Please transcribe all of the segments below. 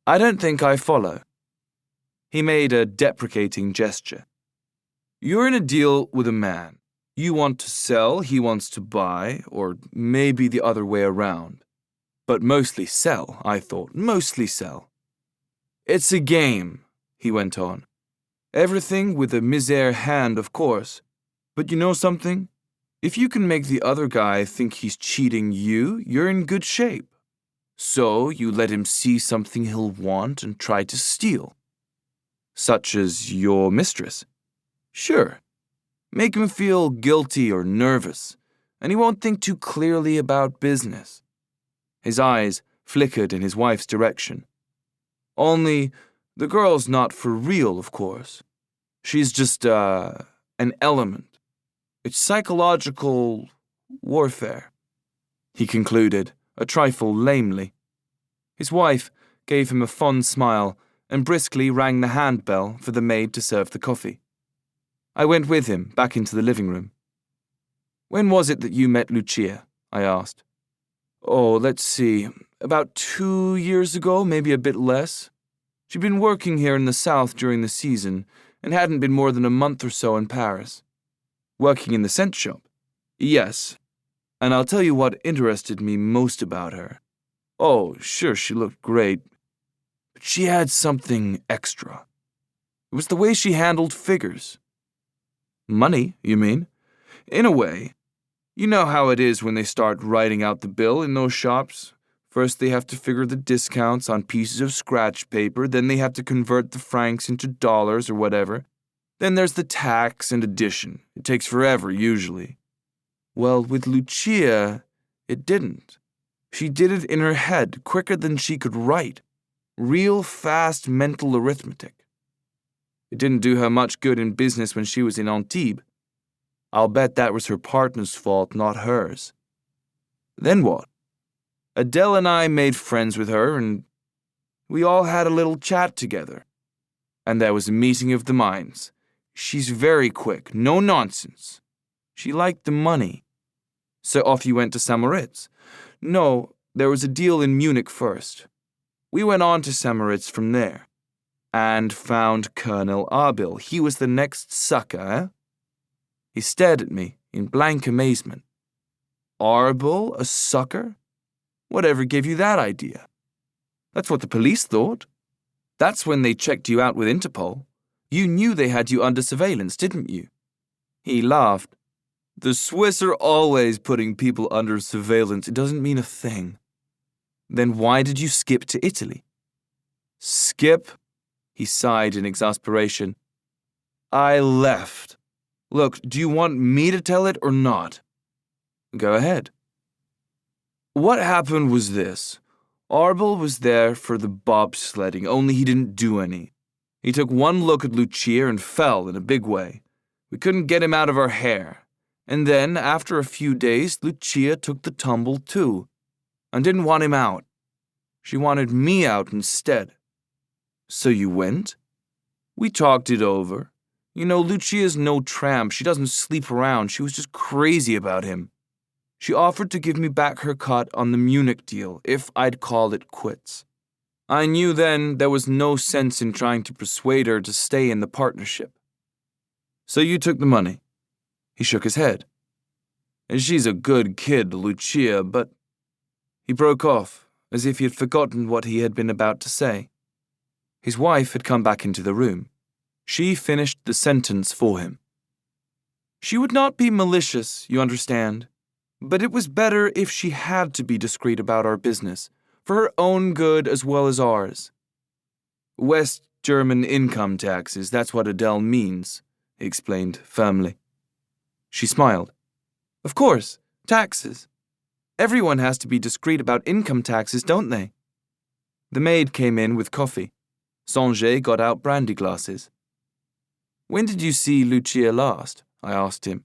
I don't think I follow. He made a deprecating gesture. You're in a deal with a man. You want to sell, he wants to buy, or maybe the other way around. But mostly sell, I thought, mostly sell. It's a game, he went on. Everything with a misère hand, of course. But you know something? If you can make the other guy think he's cheating you, you're in good shape. So you let him see something he'll want and try to steal. Such as your mistress. Sure. Make him feel guilty or nervous, and he won't think too clearly about business. His eyes flickered in his wife's direction. Only, the girl's not for real, of course. She's just, an element. It's psychological warfare, he concluded, a trifle lamely. His wife gave him a fond smile and briskly rang the handbell for the maid to serve the coffee. I went with him back into the living room. When was it that you met Lucia? I asked. Oh, let's see, about 2 years ago, maybe a bit less. She'd been working here in the south during the season and hadn't been more than a month or so in Paris. Working in the scent shop? Yes. And I'll tell you what interested me most about her. Oh, sure, she looked great. But she had something extra. It was the way she handled figures. Money, you mean? In a way. You know how it is when they start writing out the bill in those shops. First they have to figure the discounts on pieces of scratch paper, then they have to convert the francs into dollars or whatever. Then there's the tax and addition. It takes forever, usually. Well, with Lucia, it didn't. She did it in her head, quicker than she could write. Real fast mental arithmetic. It didn't do her much good in business when she was in Antibes. I'll bet that was her partner's fault, not hers. Then what? Adele and I made friends with her, and we all had a little chat together. And there was a meeting of the minds. She's very quick, no nonsense. She liked the money. So off you went to St. Moritz? No, there was a deal in Munich first. We went on to St. Moritz from there. And found Colonel Abel. He was the next sucker, eh? He stared at me in blank amazement. Arbel, a sucker? Whatever gave you that idea? That's what the police thought. That's when they checked you out with Interpol. You knew they had you under surveillance, didn't you? He laughed. The Swiss are always putting people under surveillance. It doesn't mean a thing. Then why did you skip to Italy? Skip? He sighed in exasperation. I left. Look, do you want me to tell it or not? Go ahead. What happened was this. Arbel was there for the bobsledding, only he didn't do any. He took one look at Lucia and fell in a big way. We couldn't get him out of our hair. And then, after a few days, Lucia took the tumble too, and didn't want him out. She wanted me out instead. So you went? We talked it over. You know, Lucia's no tramp. She doesn't sleep around. She was just crazy about him. She offered to give me back her cut on the Munich deal if I'd call it quits. I knew then there was no sense in trying to persuade her to stay in the partnership. So you took the money. He shook his head. And she's a good kid, Lucia, but... He broke off, as if he had forgotten what he had been about to say. His wife had come back into the room. She finished the sentence for him. She would not be malicious, you understand, but it was better if she had to be discreet about our business, for her own good as well as ours. West German income taxes, that's what Adele means, he explained firmly. She smiled. Of course, taxes. Everyone has to be discreet about income taxes, don't they? The maid came in with coffee. Sanjay got out brandy glasses. When did you see Lucia last? I asked him.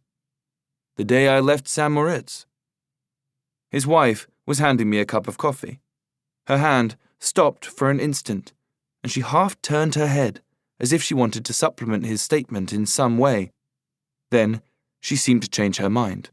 The day I left St. Moritz. His wife was handing me a cup of coffee. Her hand stopped for an instant, and she half turned her head, as if she wanted to supplement his statement in some way. Then she seemed to change her mind.